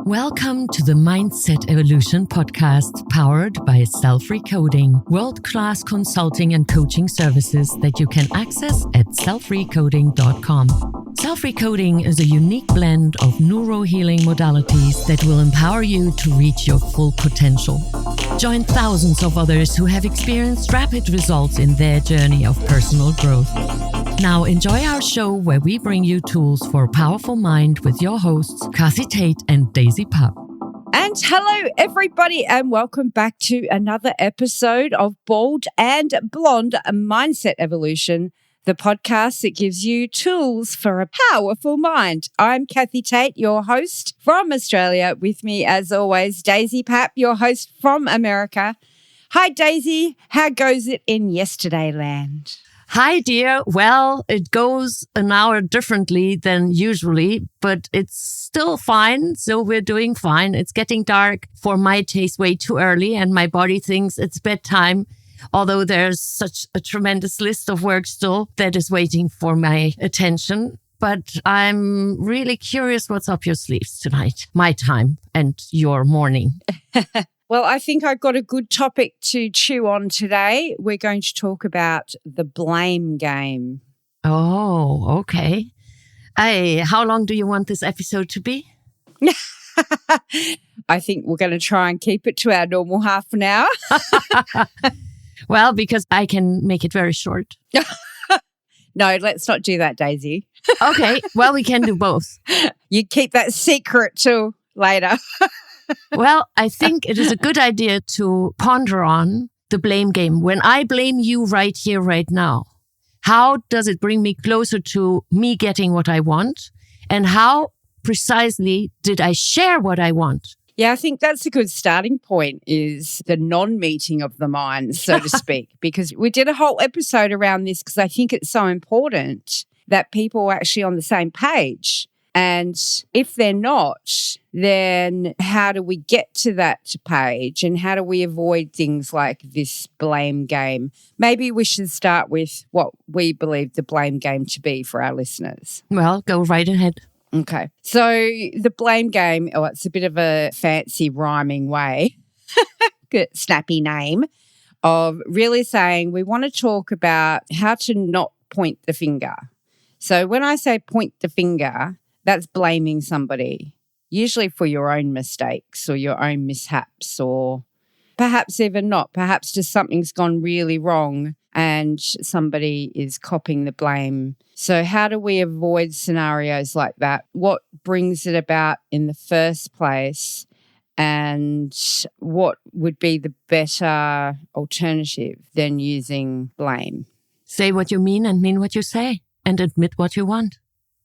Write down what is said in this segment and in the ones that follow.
Welcome to the Mindset Evolution podcast, powered by Self-Recoding, world-class consulting and coaching services that you can access at selfrecoding.com. Self-Recoding is a unique blend of neurohealing modalities that will empower you to reach your full potential. Join thousands of others who have experienced rapid results in their journey of personal growth. Now enjoy our show where we bring you tools for a powerful mind with your hosts, Kathi and Daisy. And hello, everybody, and welcome back to another episode of Bald and Blonde Mindset Evolution, the podcast that gives you tools for a powerful mind. I'm Kathi Tate, your host from Australia. With me, as always, Daisy Pap, your host from America. Hi, Daisy. How goes it in yesterday land? Hi, dear. Well, it goes an hour differently than usually, but it's still fine. So we're doing fine. It's getting dark for my taste way too early, and my body thinks it's bedtime, although there's such a tremendous list of work still that is waiting for my attention. But I'm really curious what's up your sleeves tonight, my time and your morning. Well, I think I've got a good topic to chew on today. We're going to talk about the blame game. Oh, okay. Hey, how long do you want this episode to be? I think we're going to try and keep it to our normal half an hour. Well, because I can make it very short. No, let's not do that, Daisy. Okay, well, we can do both. You keep that secret till later. Well, I think it is a good idea to ponder on the blame game. When I blame you right here, right now, how does it bring me closer to me getting what I want? And how precisely did I share what I want? Yeah, I think that's a good starting point, is the non-meeting of the mind, so to speak, because we did a whole episode around this because I think it's so important that people are actually on the same page. And if they're not, then how do we get to that page, and how do we avoid things like this blame game? Maybe we should start with what we believe the blame game to be for our listeners. Well, go right ahead. Okay. So the blame game, it's a bit of a fancy rhyming way, good snappy name, of really saying we want to talk about how to not point the finger. So when I say point the finger, that's blaming somebody, usually for your own mistakes or your own mishaps, or perhaps even not. Perhaps just something's gone really wrong and somebody is copping the blame. So how do we avoid scenarios like that? What brings it about in the first place? And what would be the better alternative than using blame? Say what you mean and mean what you say, and admit what you want.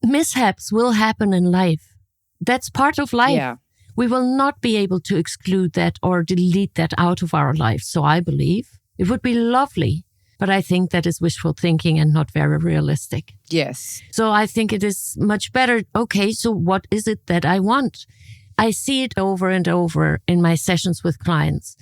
Mishaps will happen in life. That's part of life. Yeah. We will not be able to exclude that or delete that out of our life. So I believe it would be lovely, but I think that is wishful thinking and not very realistic. Yes. So I think it is much better. Okay, so what is it that I want? I see it over and over in my sessions with clients.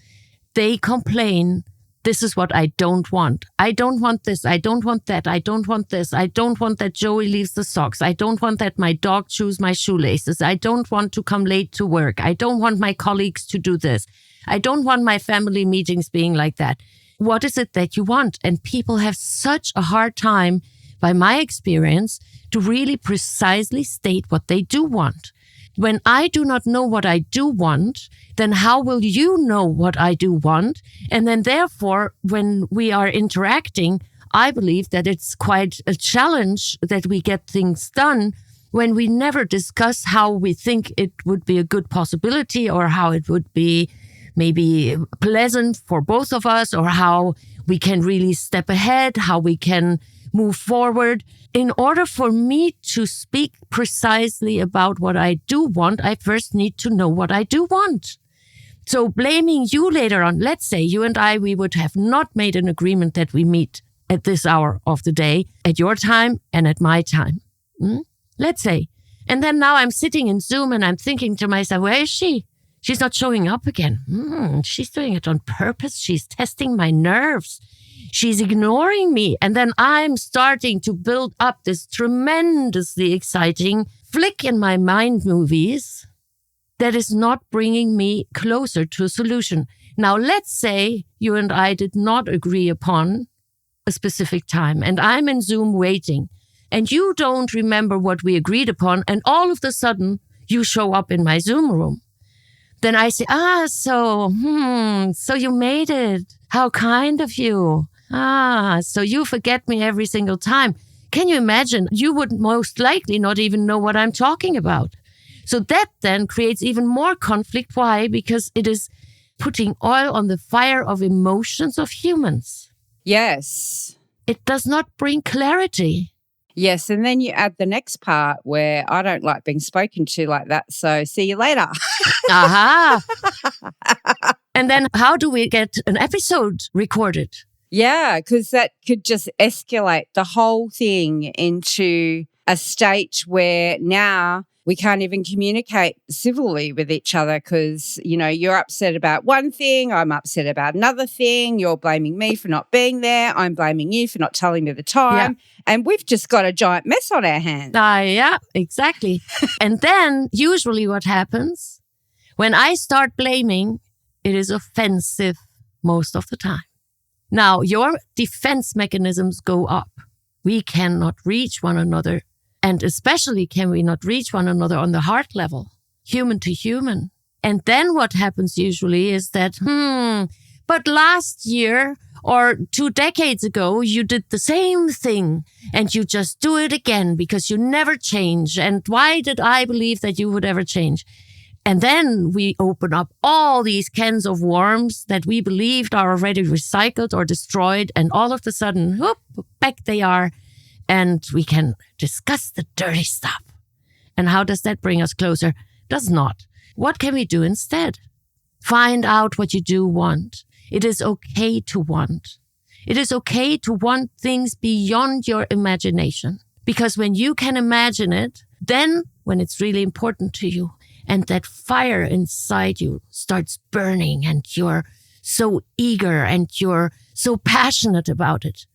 They complain, this is what I don't want. I don't want this. I don't want that. I don't want this. I don't want that Joey leaves the socks. I don't want that my dog chews my shoelaces. I don't want to come late to work. I don't want my colleagues to do this. I don't want my family meetings being like that. What is it that you want? And people have such a hard time, by my experience, to really precisely state what they do want. When I do not know what I do want, then how will you know what I do want? And then therefore, when we are interacting, I believe that it's quite a challenge that we get things done when we never discuss how we think it would be a good possibility, or how it would be maybe pleasant for both of us, or how we can really step ahead, how we can move forward. In order for me to speak precisely about what I do want, I first need to know what I do want. So blaming you later on, let's say you and I, we would have not made an agreement that we meet at this hour of the day, at your time and at my time. Let's say. And then now I'm sitting in Zoom and I'm thinking to myself, where is she? She's not showing up again. She's doing it on purpose. She's testing my nerves. She's ignoring me. And then I'm starting to build up this tremendously exciting flick in my mind movies that is not bringing me closer to a solution. Now, let's say you and I did not agree upon a specific time, and I'm in Zoom waiting, and you don't remember what we agreed upon, and all of a sudden you show up in my Zoom room. Then I say, so you made it. How kind of you. So you forget me every single time. Can you imagine? You would most likely not even know what I'm talking about. So that then creates even more conflict. Why? Because it is putting oil on the fire of emotions of humans. Yes. It does not bring clarity. Yes. And then you add the next part where I don't like being spoken to like that. So see you later. Aha. And then how do we get an episode recorded? Yeah, because that could just escalate the whole thing into a state where now we can't even communicate civilly with each other because, you're upset about one thing, I'm upset about another thing, you're blaming me for not being there, I'm blaming you for not telling me the time, and we've just got a giant mess on our hands. Yeah, exactly. And then usually what happens, when I start blaming, it is offensive most of the time. Now, your defense mechanisms go up. We cannot reach one another. And especially can we not reach one another on the heart level, human to human. And then what happens usually is that, but last year or 2 decades ago, you did the same thing and you just do it again because you never change. And why did I believe that you would ever change? And then we open up all these cans of worms that we believed are already recycled or destroyed. And all of a sudden, whoop, back they are. And we can discuss the dirty stuff. And how does that bring us closer? Does not. What can we do instead? Find out what you do want. It is okay to want. It is okay to want things beyond your imagination. Because when you can imagine it, then when it's really important to you, and that fire inside you starts burning and you're so eager and you're so passionate about it,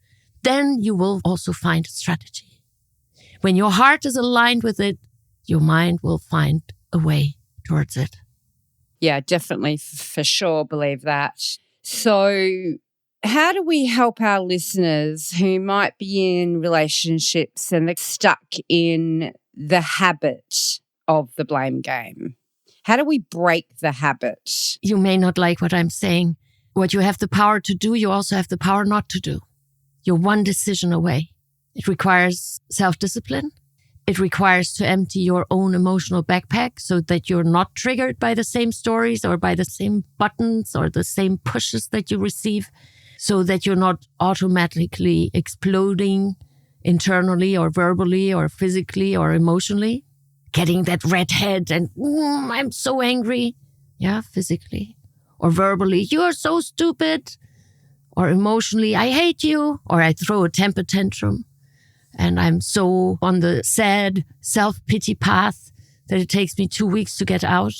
then you will also find a strategy. When your heart is aligned with it, your mind will find a way towards it. Yeah, definitely for sure believe that. So how do we help our listeners who might be in relationships and they're stuck in the habit of the blame game? How do we break the habit? You may not like what I'm saying. What you have the power to do, you also have the power not to do. You're one decision away. It requires self-discipline. It requires to empty your own emotional backpack so that you're not triggered by the same stories or by the same buttons or the same pushes that you receive, so that you're not automatically exploding internally or verbally or physically or emotionally. Getting that red head and I'm so angry. Yeah, physically. Or verbally, you're so stupid. Or emotionally, I hate you. Or I throw a temper tantrum. And I'm so on the sad self-pity path that it takes me 2 weeks to get out.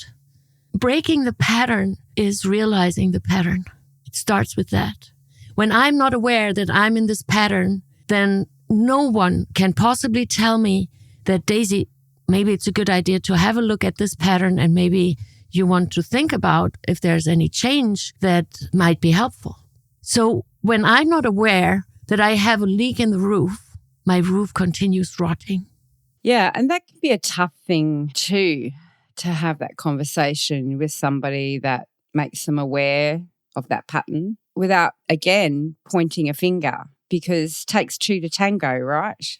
Breaking the pattern is realizing the pattern. It starts with that. When I'm not aware that I'm in this pattern, then no one can possibly tell me that, Daisy, maybe it's a good idea to have a look at this pattern and maybe you want to think about if there's any change that might be helpful. So when I'm not aware that I have a leak in the roof, my roof continues rotting. Yeah, and that can be a tough thing too, to have that conversation with somebody that makes them aware of that pattern without, again, pointing a finger, because it takes two to tango, right?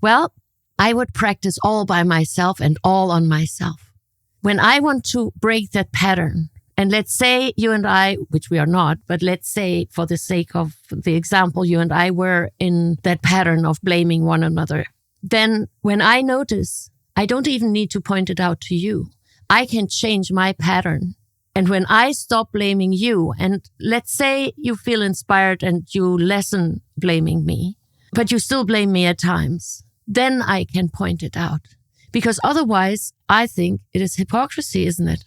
Well, I would practice all by myself and all on myself. When I want to break that pattern, and let's say you and I, which we are not, but let's say for the sake of the example, you and I were in that pattern of blaming one another, then when I notice, I don't even need to point it out to you. I can change my pattern. And when I stop blaming you, and let's say you feel inspired and you lessen blaming me, but you still blame me at times, then I can point it out. Because otherwise, I think it is hypocrisy, isn't it?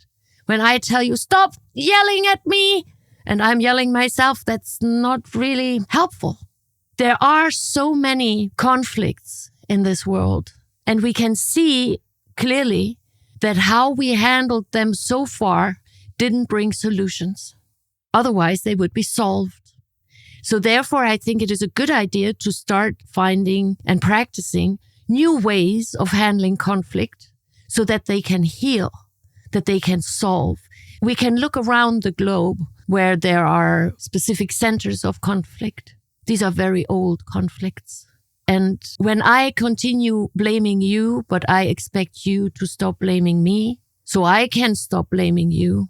When I tell you, stop yelling at me, and I'm yelling myself, that's not really helpful. There are so many conflicts in this world, and we can see clearly that how we handled them so far didn't bring solutions. Otherwise, they would be solved. So therefore, I think it is a good idea to start finding and practicing new ways of handling conflict so that they can heal, that they can solve. We can look around the globe where there are specific centers of conflict. These are very old conflicts. And when I continue blaming you, but I expect you to stop blaming me, so I can stop blaming you,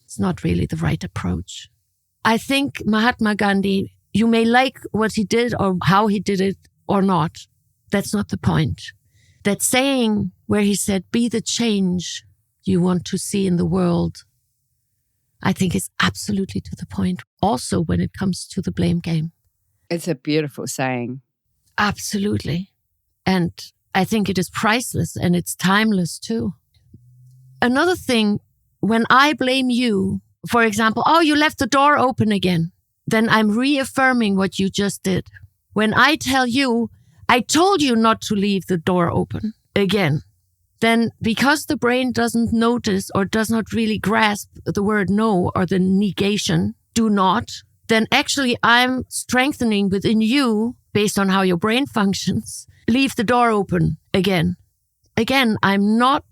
it's not really the right approach. I think Mahatma Gandhi, you may like what he did or how he did it or not. That's not the point. That saying where he said, be the change you want to see in the world, I think is absolutely to the point. Also when it comes to the blame game. It's a beautiful saying. Absolutely. And I think it is priceless and it's timeless too. Another thing, when I blame you, for example, oh, you left the door open again, then I'm reaffirming what you just did. When I tell you, I told you not to leave the door open again, then because the brain doesn't notice or does not really grasp the word no or the negation, do not, then actually I'm strengthening within you, based on how your brain functions, leave the door open again. Again, I'm not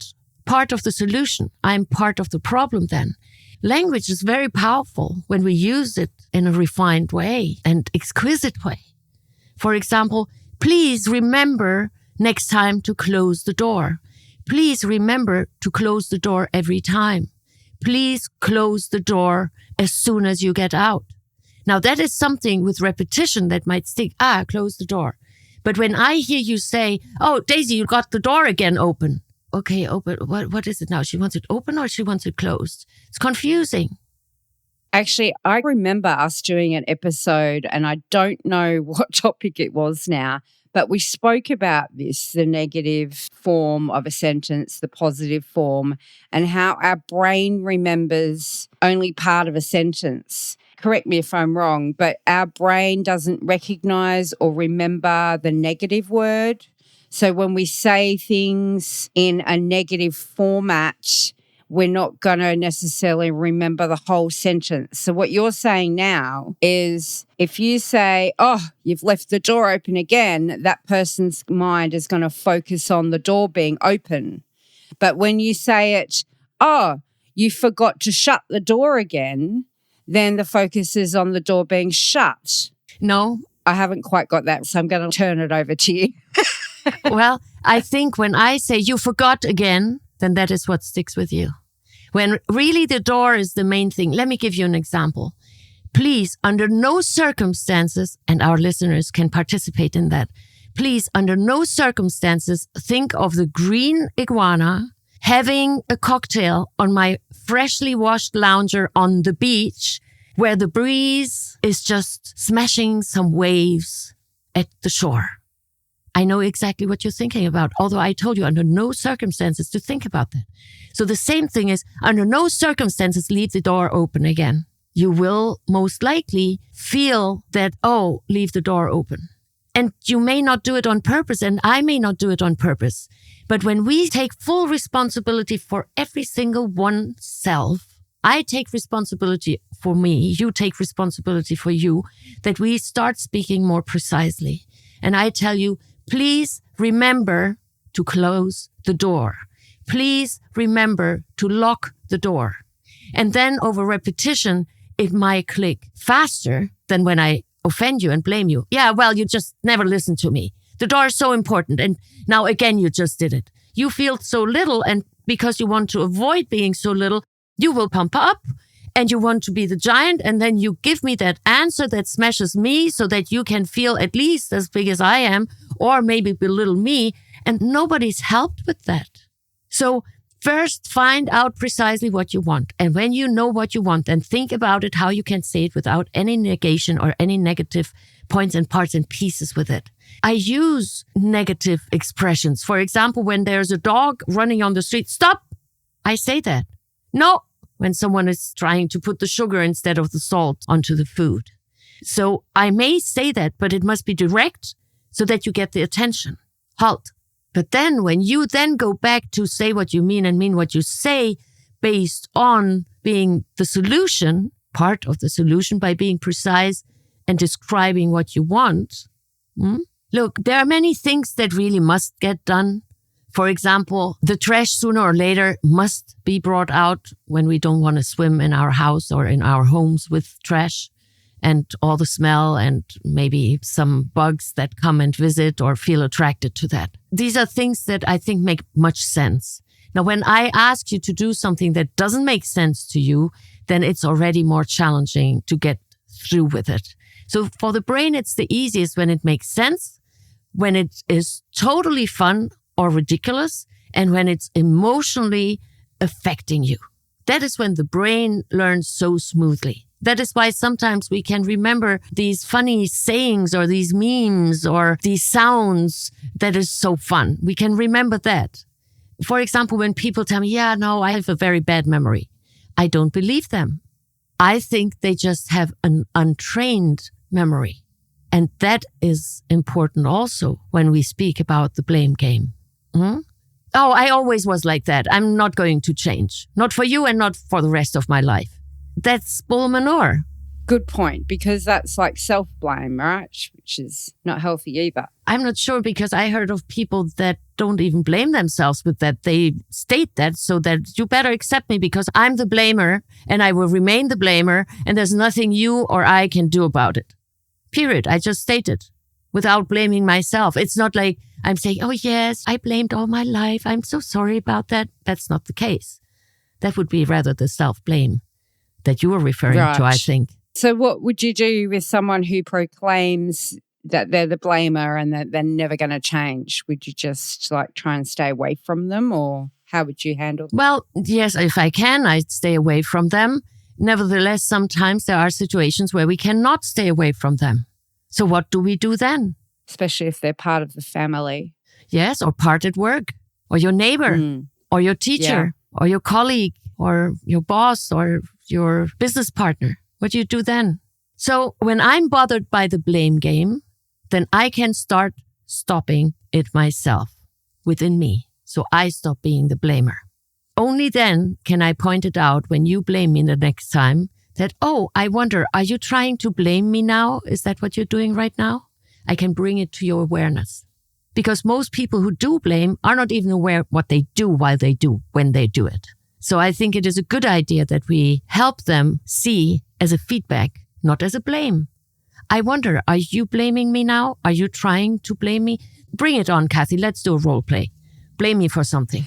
part of the solution. I'm part of the problem then. Language is very powerful when we use it in a refined way and exquisite way. For example, please remember next time to close the door. Please remember to close the door every time. Please close the door as soon as you get out. Now that is something with repetition that might stick. Close the door. But when I hear you say, oh, Daisy, you got the door again open. Okay, open. What is it now? She wants it open or she wants it closed? It's confusing. Actually, I remember us doing an episode, and I don't know what topic it was now, but we spoke about this, the negative form of a sentence, the positive form, and how our brain remembers only part of a sentence. Correct me if I'm wrong, but our brain doesn't recognize or remember the negative word. So when we say things in a negative format, we're not going to necessarily remember the whole sentence. So what you're saying now is if you say, oh, you've left the door open again, that person's mind is going to focus on the door being open. But when you say it, oh, you forgot to shut the door again, then the focus is on the door being shut. No. I haven't quite got that, so I'm going to turn it over to you. Well, I think when I say you forgot again, then that is what sticks with you. When really the door is the main thing. Let me give you an example. Please, under no circumstances, and our listeners can participate in that, please, under no circumstances, think of the green iguana having a cocktail on my freshly washed lounger on the beach where the breeze is just smashing some waves at the shore. I know exactly what you're thinking about, although I told you under no circumstances to think about that. So the same thing is, under no circumstances, leave the door open again. You will most likely feel that, oh, leave the door open. And you may not do it on purpose, and I may not do it on purpose. But when we take full responsibility for every single oneself, I take responsibility for me, you take responsibility for you, that we start speaking more precisely. And I tell you, please remember to close the door. Please remember to lock the door. And then over repetition, it might click faster than when I offend you and blame you. Yeah, well, you just never listened to me. The door is so important. And now again, you just did it. You feel so little. And because you want to avoid being so little, you will pump up and you want to be the giant. And then you give me that answer that smashes me so that you can feel at least as big as I am, or maybe belittle me. And nobody's helped with that. So first, find out precisely what you want. And when you know what you want, then think about it, how you can say it without any negation or any negative points and parts and pieces with it. I use negative expressions. For example, when there's a dog running on the street, stop. I say that. No, when someone is trying to put the sugar instead of the salt onto the food. So I may say that, but it must be direct so that you get the attention. Halt. But then when you then go back to say what you mean and mean what you say based on being the solution, part of the solution by being precise and describing what you want. Look, there are many things that really must get done. For example, the trash sooner or later must be brought out when we don't want to swim in our house or in our homes with trash and all the smell and maybe some bugs that come and visit or feel attracted to that. These are things that I think make much sense. Now, when I ask you to do something that doesn't make sense to you, then it's already more challenging to get through with it. So for the brain, it's the easiest when it makes sense, when it is totally fun or ridiculous, and when it's emotionally affecting you. That is when the brain learns so smoothly. That is why sometimes we can remember these funny sayings or these memes or these sounds that is so fun. We can remember that. For example, when people tell me, yeah, no, I have a very bad memory. I don't believe them. I think they just have an untrained memory. And that is important also when we speak about the blame game. Oh, I always was like that. I'm not going to change. Not for you and not for the rest of my life. That's bull manure. Good point, because that's like self-blame, right? Which is not healthy either. I'm not sure, because I heard of people that don't even blame themselves with that. They state that so that you better accept me because I'm the blamer and I will remain the blamer and there's nothing you or I can do about it. Period. I just state it without blaming myself. It's not like I'm saying, oh yes, I blamed all my life. I'm so sorry about that. That's not the case. That would be rather the self-blame that you were referring to, I think. So what would you do with someone who proclaims that they're the blamer and that they're never going to change? Would you just like try and stay away from them, or how would you handle them? Well, yes, if I can, I'd stay away from them. Nevertheless, sometimes there are situations where we cannot stay away from them. So what do we do then? Especially if they're part of the family. Yes, or part at work, or your neighbor, or your teacher, or your colleague, or your boss, or your business partner. What do you do then? So when I'm bothered by the blame game, then I can start stopping it myself within me. So I stop being the blamer. Only then can I point it out when you blame me the next time that, oh, I wonder, are you trying to blame me now? Is that what you're doing right now? I can bring it to your awareness. Because most people who do blame are not even aware what they do while they do, when they do it. So I think it is a good idea that we help them see as a feedback, not as a blame. I wonder, are you blaming me now? Are you trying to blame me? Bring it on, Kathi. Let's do a role play. Blame me for something.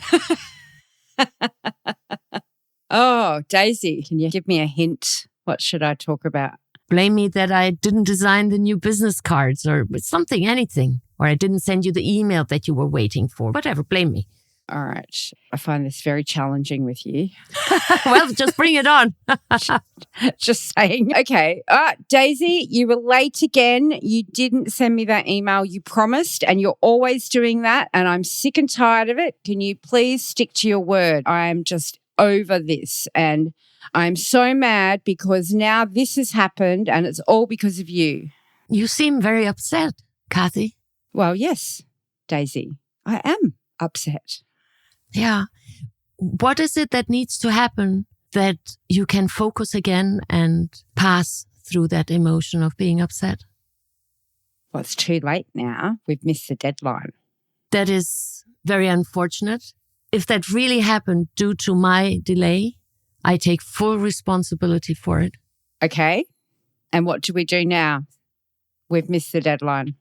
Oh, Daisy, can you give me a hint? What should I talk about? Blame me that I didn't design the new business cards or something, anything. Or I didn't send you the email that you were waiting for. Whatever, blame me. All right. I find this very challenging with you. Well, just bring it on. Just saying. Okay. Daisy, you were late again. You didn't send me that email you promised, and you're always doing that, and I'm sick and tired of it. Can you please stick to your word? I am just over this, and I'm so mad because now this has happened, and it's all because of you. You seem very upset, Kathi. Well, yes, Daisy, I am upset. Yeah. What is it that needs to happen that you can focus again and pass through that emotion of being upset? Well, it's too late now. We've missed the deadline. That is very unfortunate. If that really happened due to my delay, I take full responsibility for it. Okay. And what do we do now? We've missed the deadline.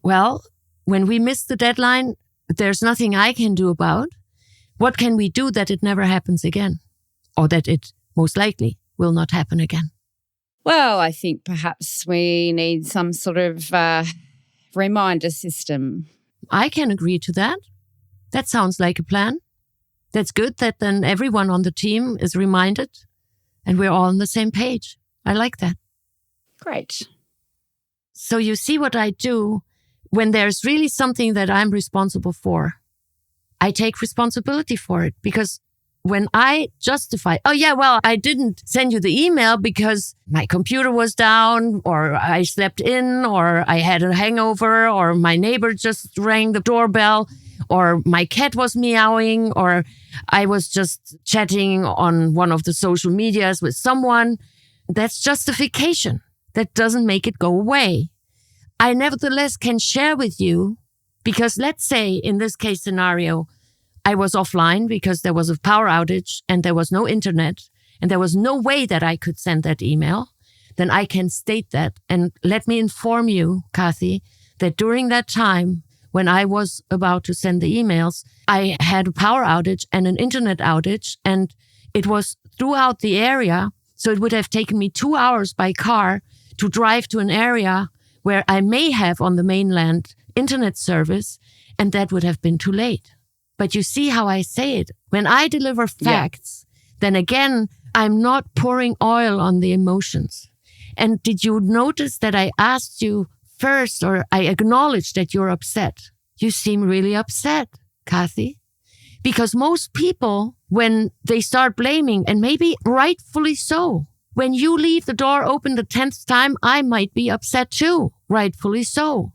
Well, when we miss the deadline, there's nothing I can do about. What can we do that it never happens again? Or that it most likely will not happen again? Well, I think perhaps we need some sort of reminder system. I can agree to that. That sounds like a plan. That's good that then everyone on the team is reminded and we're all on the same page. I like that. Great. So you see what I do when there's really something that I'm responsible for. I take responsibility for it, because when I justify, oh yeah, well, I didn't send you the email because my computer was down, or I slept in, or I had a hangover, or my neighbor just rang the doorbell, or my cat was meowing, or I was just chatting on one of the social medias with someone. That's justification. That doesn't make it go away. I nevertheless can share with you, because let's say in this case scenario, I was offline because there was a power outage and there was no internet and there was no way that I could send that email. Then I can state that. And let me inform you, Kathi, that during that time when I was about to send the emails, I had a power outage and an internet outage, and it was throughout the area. So it would have taken me 2 hours by car to drive to an area where I may have on the mainland internet service, and that would have been too late. But you see how I say it. When I deliver facts, then again, I'm not pouring oil on the emotions. And did you notice that I asked you first, or I acknowledged that you're upset? You seem really upset, Kathi. Because most people, when they start blaming, and maybe rightfully so, when you leave the door open the 10th time, I might be upset too, rightfully so.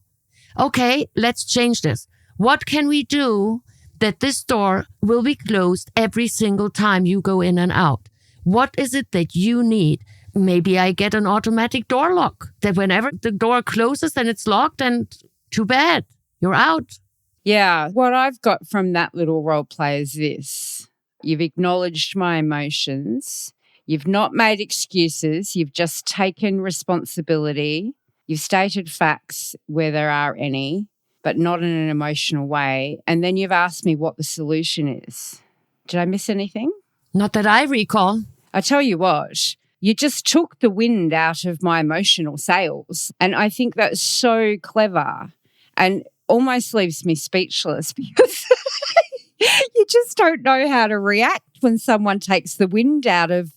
Okay, let's change this. What can we do that this door will be closed every single time you go in and out? What is it that you need? Maybe I get an automatic door lock that whenever the door closes and it's locked, and too bad, you're out. Yeah, what I've got from that little role play is this. You've acknowledged my emotions. You've not made excuses. You've just taken responsibility. You've stated facts where there are any, but not in an emotional way. And then you've asked me what the solution is. Did I miss anything? Not that I recall. I tell you what, you just took the wind out of my emotional sails. And I think that's so clever and almost leaves me speechless, because you just don't know how to react when someone takes the wind out of,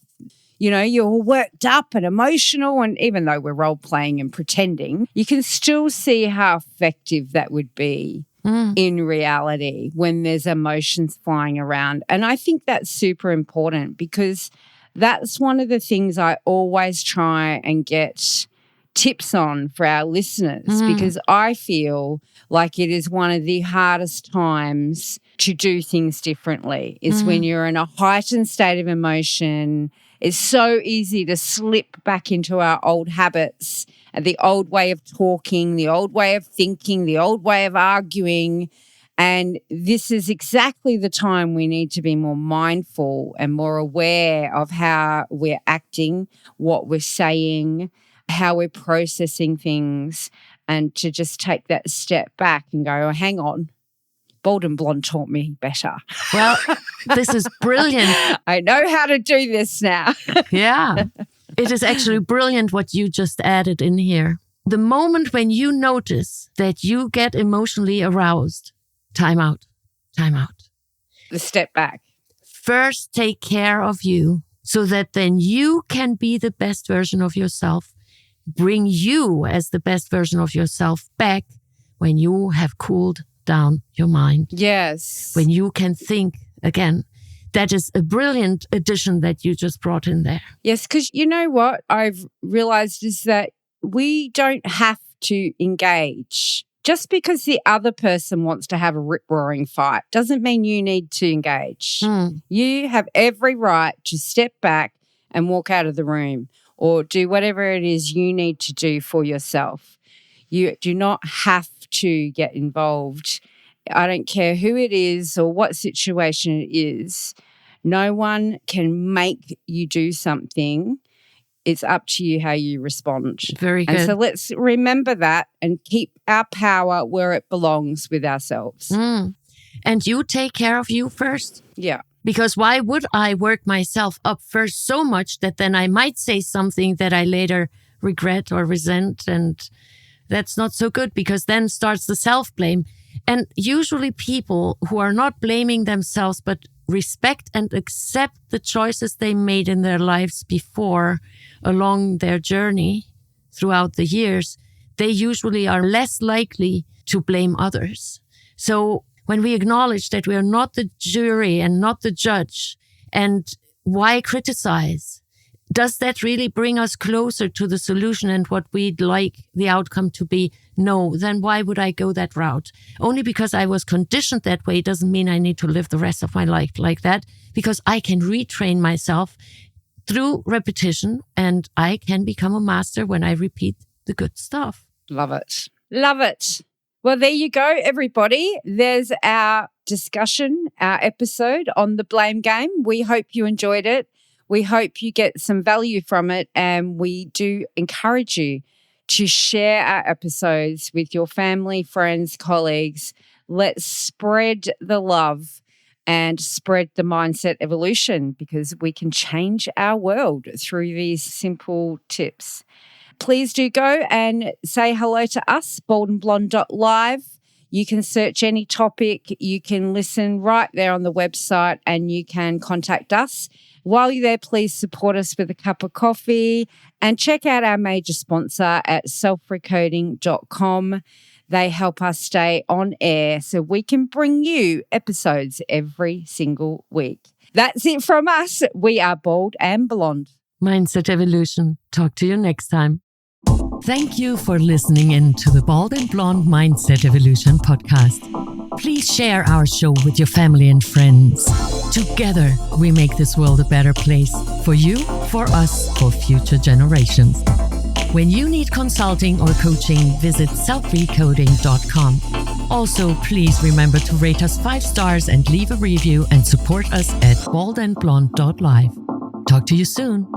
you're all worked up and emotional. And even though we're role playing and pretending, you can still see how effective that would be in reality when there's emotions flying around. And I think that's super important, because that's one of the things I always try and get tips on for our listeners, because I feel like it is one of the hardest times to do things differently. Is when you're in a heightened state of emotion. It's so easy to slip back into our old habits and the old way of talking, the old way of thinking, the old way of arguing. And this is exactly the time we need to be more mindful and more aware of how we're acting, what we're saying, how we're processing things, and to just take that step back and go, oh, hang on, Bold and Blonde taught me better. Well, this is brilliant. I know how to do this now. Yeah. It is actually brilliant what you just added in here. The moment when you notice that you get emotionally aroused, time out. The step back. First, take care of you so that then you can be the best version of yourself. Bring you as the best version of yourself back when you have cooled down your mind. Yes. When you can think again. That is a brilliant addition that you just brought in there. Yes, because you know what I've realized is that we don't have to engage. Just because the other person wants to have a rip-roaring fight doesn't mean you need to engage. You have every right to step back and walk out of the room, or do whatever it is you need to do for yourself. You do not have to get involved. I don't care who it is or what situation it is. No one can make you do something. It's up to you how you respond. Very good. And so let's remember that and keep our power where it belongs with ourselves. And you take care of you first. Yeah. Because why would I work myself up first so much that then I might say something that I later regret or resent, and that's not so good, because then starts the self-blame. And usually people who are not blaming themselves but respect and accept the choices they made in their lives before along their journey throughout the years, they usually are less likely to blame others. So when we acknowledge that we are not the jury and not the judge, and why criticize? Does that really bring us closer to the solution and what we'd like the outcome to be? No. Then why would I go that route? Only because I was conditioned that way doesn't mean I need to live the rest of my life like that, because I can retrain myself through repetition and I can become a master when I repeat the good stuff. Love it. Love it. Well, there you go, everybody. There's our discussion, our episode on the blame game. We hope you enjoyed it. We hope you get some value from it, and we do encourage you to share our episodes with your family, friends, colleagues. Let's spread the love and spread the mindset evolution, because we can change our world through these simple tips. Please do go and say hello to us, boldandblonde.live. You can search any topic, you can listen right there on the website, and you can contact us. While you're there, please support us with a cup of coffee and check out our major sponsor at selfrecoding.com. They help us stay on air so we can bring you episodes every single week. That's it from us. We are Bold and Blonde. Mindset Evolution. Talk to you next time. Thank you for listening in to the Bald and Blonde Mindset Evolution podcast. Please share our show with your family and friends. Together, we make this world a better place for you, for us, for future generations. When you need consulting or coaching, visit selfrecoding.com. Also, please remember to rate us 5 stars and leave a review and support us at boldandblonde.live. Talk to you soon.